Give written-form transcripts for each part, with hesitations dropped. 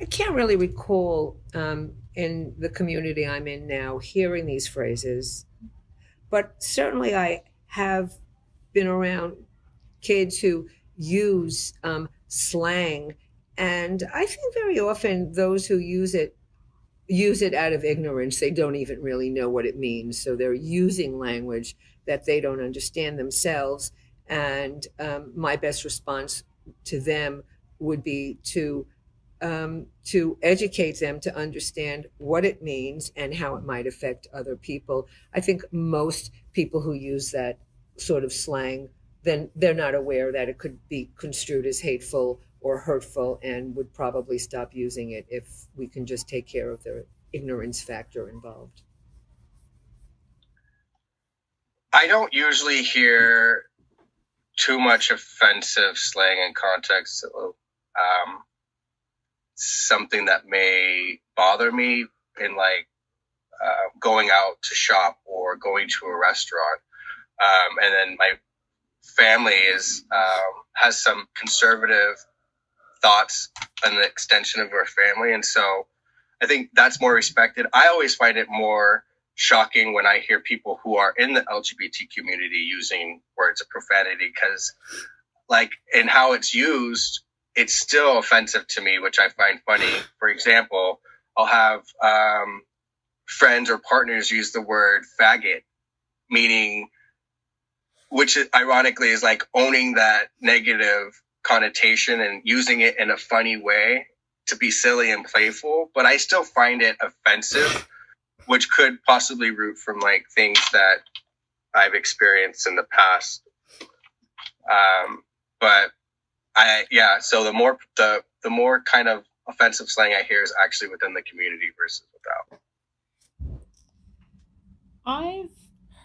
I can't really recall in the community I'm in now hearing these phrases, but certainly I have been around kids who use slang, and I think very often those who use it out of ignorance. They don't even really know what it means, so they're using language that they don't understand themselves. And my best response to them would be to educate them to understand what it means and how it might affect other people. I think most people who use that sort of slang, then they're not aware that it could be construed as hateful or hurtful and would probably stop using it if we can just take care of the ignorance factor involved. I don't usually hear too much offensive slang in context. So, something that may bother me in like going out to shop or going to a restaurant. And then my family is has some conservative thoughts and the extension of our family, and so I think that's more respected. I always find it more shocking when I hear people who are in the LGBT community using words of profanity because, like, in how it's used, it's still offensive to me, which I find funny. For example, I'll have friends or partners use the word faggot, meaning, which ironically is like owning that negative connotation and using it in a funny way to be silly and playful, but I still find it offensive, which could possibly root from like things that I've experienced in the past. But so the more kind of offensive slang I hear is actually within the community versus without. I've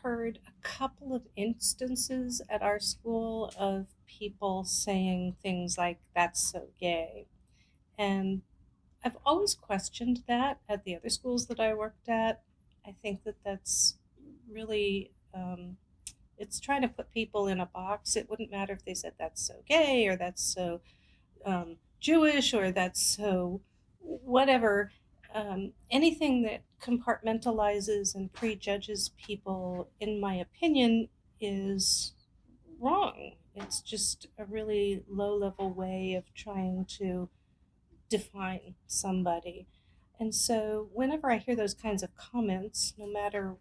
heard a couple of instances at our school of people saying things like, that's so gay. And I've always questioned that at the other schools that I worked at. I think that that's really, it's trying to put people in a box. It wouldn't matter if they said that's so gay or that's so Jewish or that's so whatever. Anything that compartmentalizes and prejudges people, in my opinion, is wrong. It's just a really low level way of trying to define somebody. And so, whenever I hear those kinds of comments, no matter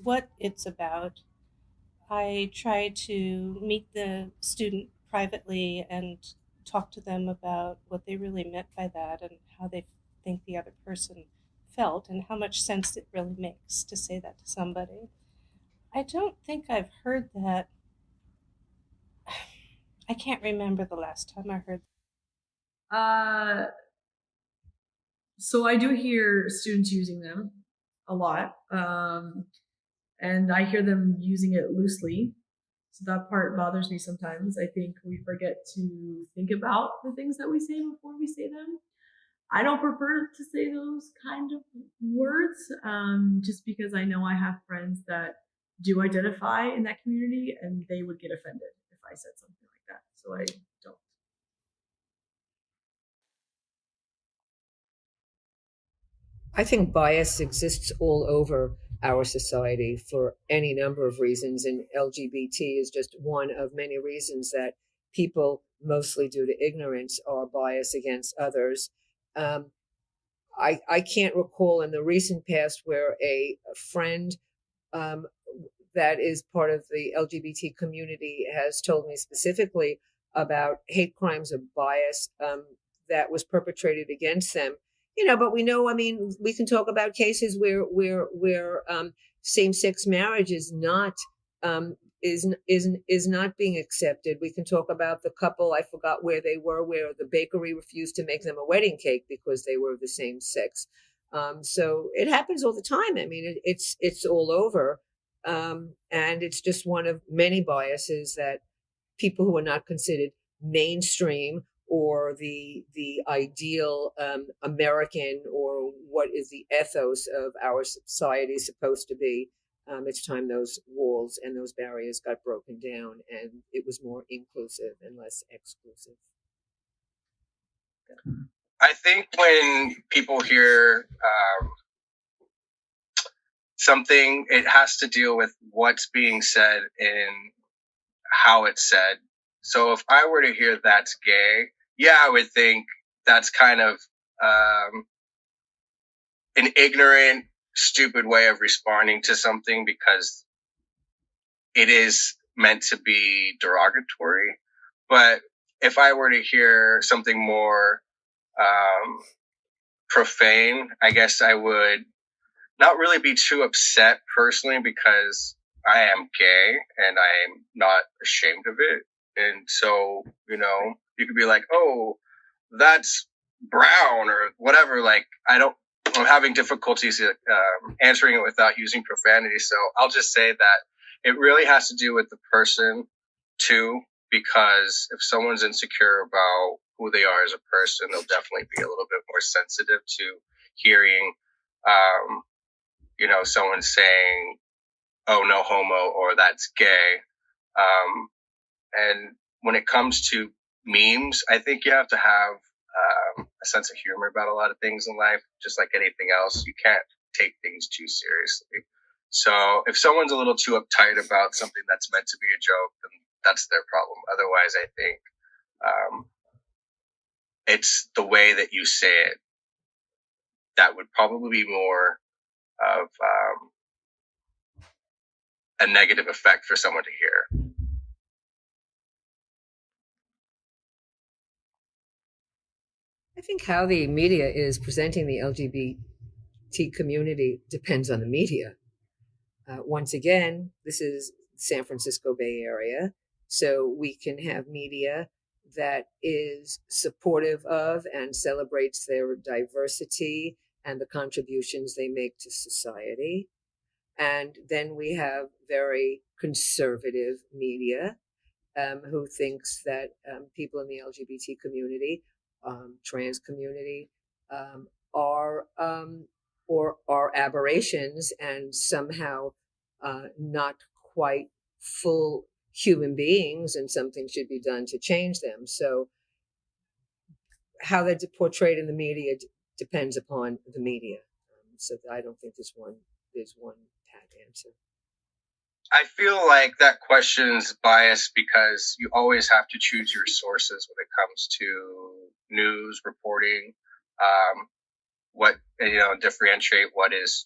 what it's about, I try to meet the student privately and talk to them about what they really meant by that and how they think the other person felt and how much sense it really makes to say that to somebody. I don't think I've heard that. I can't remember the last time I heard. Uh, so I do hear students using them a lot, and I hear them using it loosely. So that part bothers me sometimes. I think we forget to think about the things that we say before we say them. I don't prefer to say those kind of words, just because I know I have friends that do identify in that community and they would get offended if I said something like that. So I don't. I think bias exists all over our society for any number of reasons, and LGBT is just one of many reasons that people, mostly due to ignorance, are biased against others. Um, I can't recall in the recent past where a friend um, that is part of the LGBT community has told me specifically about hate crimes of bias that was perpetrated against them. But we know. I mean, we can talk about cases where same sex marriage is not um, is not being accepted. We can talk about the couple. I forgot where they were, where the bakery refused to make them a wedding cake because they were of the same sex. So it happens all the time. I mean, it's all over, and it's just one of many biases that people who are not considered mainstream or the ideal American or what is the ethos of our society supposed to be. It's time those walls and those barriers got broken down and it was more inclusive and less exclusive. I think when people hear something, it has to deal with what's being said and how it's said. So if I were to hear that's gay, yeah, I would think that's kind of an ignorant, stupid way of responding to something because it is meant to be derogatory. But if I were to hear something more profane, I guess I would not really be too upset personally because I am gay and I'm not ashamed of it. And so, you could be like, oh, that's brown or whatever. Like, I'm having difficulties answering it without using profanity. So I'll just say that it really has to do with the person too, because if someone's insecure about who they are as a person, they'll definitely be a little bit more sensitive to hearing, someone saying, oh, no homo, or that's gay. And when it comes to memes, I think you have to have a sense of humor about a lot of things in life. Just like anything else, you can't take things too seriously. So if someone's a little too uptight about something that's meant to be a joke, then that's their problem. Otherwise, I think it's the way that you say it that would probably be more of a negative effect for someone to hear. I think how the media is presenting the LGBT community depends on the media. Once again, this is San Francisco Bay Area, so we can have media that is supportive of and celebrates their diversity and the contributions they make to society. And then we have very conservative media who thinks that people in the LGBT community, trans community, are or are aberrations and somehow not quite full human beings, and something should be done to change them. So how they're portrayed in the media depends upon the media. So I don't think there's one pat answer. I feel like that question's biased because you always have to choose your sources when it comes to news reporting. Differentiate what is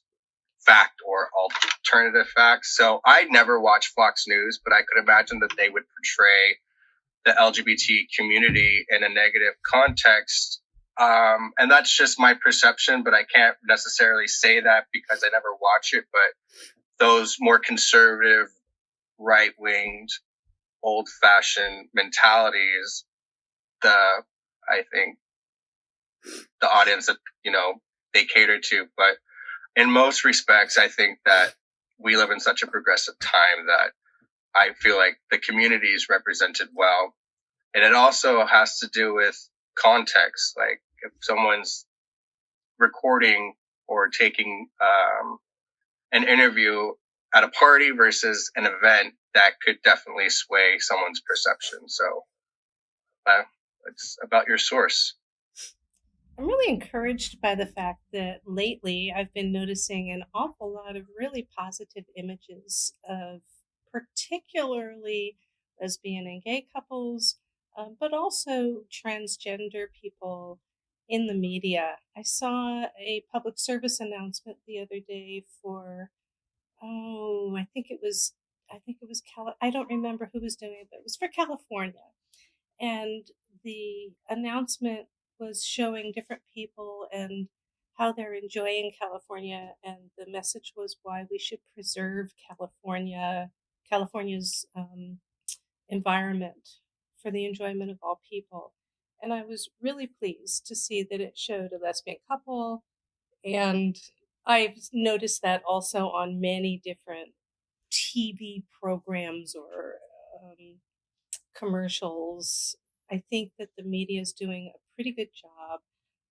fact or alternative facts. So I never watch Fox News, but I could imagine that they would portray the LGBT community in a negative context. And that's just my perception, but I can't necessarily say that because I never watch it. But those more conservative, right-winged, old-fashioned mentalities, I think the audience that, they cater to. But in most respects, I think that we live in such a progressive time that I feel like the community is represented well. And it also has to do with context. Like if someone's recording or taking an interview at a party versus an event, that could definitely sway someone's perception. So it's about your source. I'm really encouraged by the fact that lately I've been noticing an awful lot of really positive images of particularly lesbian and gay couples, but also transgender people in the media. I saw a public service announcement the other day for, I think it was I don't remember who was doing it, but it was for California. And the announcement was showing different people and how they're enjoying California, and the message was why we should preserve California's environment for the enjoyment of all people. And I was really pleased to see that it showed a lesbian couple, and I've noticed that also on many different TV programs or commercials. I think that the media is doing a pretty good job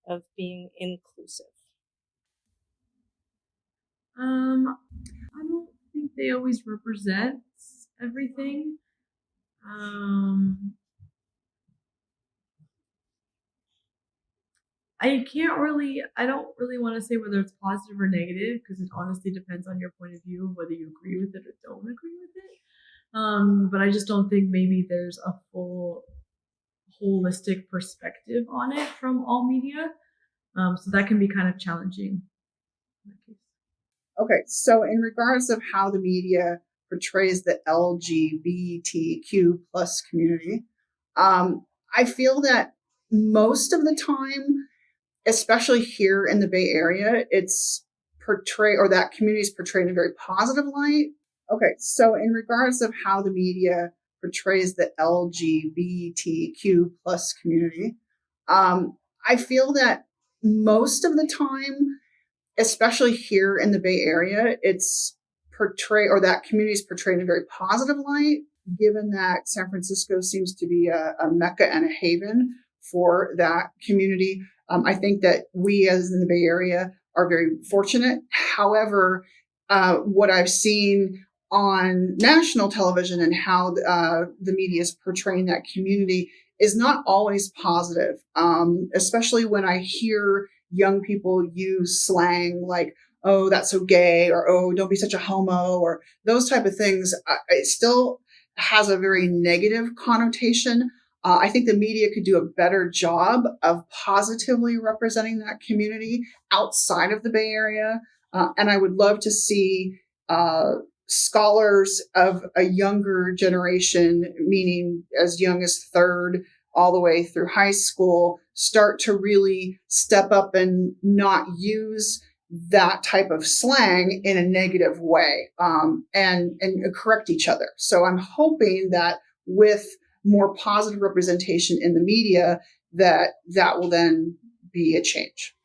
of being inclusive. I don't think they always represent everything. I don't really want to say whether it's positive or negative because it honestly depends on your point of view, whether you agree with it or don't agree with it. But I just don't think maybe there's a full holistic perspective on it from all media. So that can be kind of challenging. Okay, so in regards of how the media portrays the LGBTQ plus community, I feel that most of the time, especially here in the Bay Area, it's portrayed, or that community is portrayed in a very positive light. Okay, so in regards of how the media portrays the LGBTQ plus community, I feel that most of the time, especially here in the Bay Area, it's portrayed, or that community is portrayed in a very positive light, given that San Francisco seems to be a mecca and a haven for that community. I think that we as in the Bay Area are very fortunate. However, what I've seen on national television and how the media is portraying that community is not always positive, especially when I hear young people use slang like, oh, that's so gay, or oh, don't be such a homo, or those type of things. It still has a very negative connotation. I think the media could do a better job of positively representing that community outside of the Bay Area. And I would love to see scholars of a younger generation, meaning as young as third all the way through high school, start to really step up and not use that type of slang in a negative way, and correct each other. So I'm hoping that with more positive representation in the media, that will then be a change.